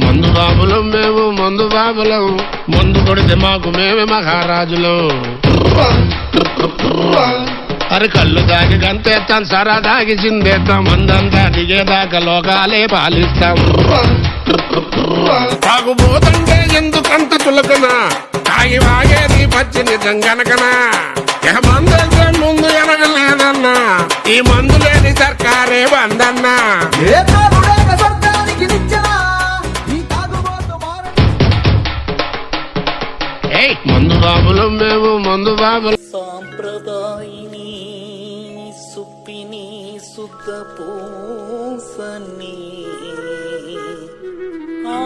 మందు బాబులం మేము మందు బాబులం, మందు కొడితే మాకు మేమే మహారాజులం. అరే కళ్ళు దాగి గంతేస్తాం, సరా దాగి చిందేస్తాం, మందంతా దిగేదాకా లోకాలే పాలిస్తాం. తాగుబోతుంటే ఎందుకంత చులకనా, తాగి వాగేది పచ్చి నిజం గనకనా. మందంటే ముందు ఎనగలేదన్నా, ఈ మందు లేని సర్కారే బందన్నా. మందు బాబులం మేము మందు బాబులం. సాంప్రదాయిని సుప్పిని సుఖ పూసని నా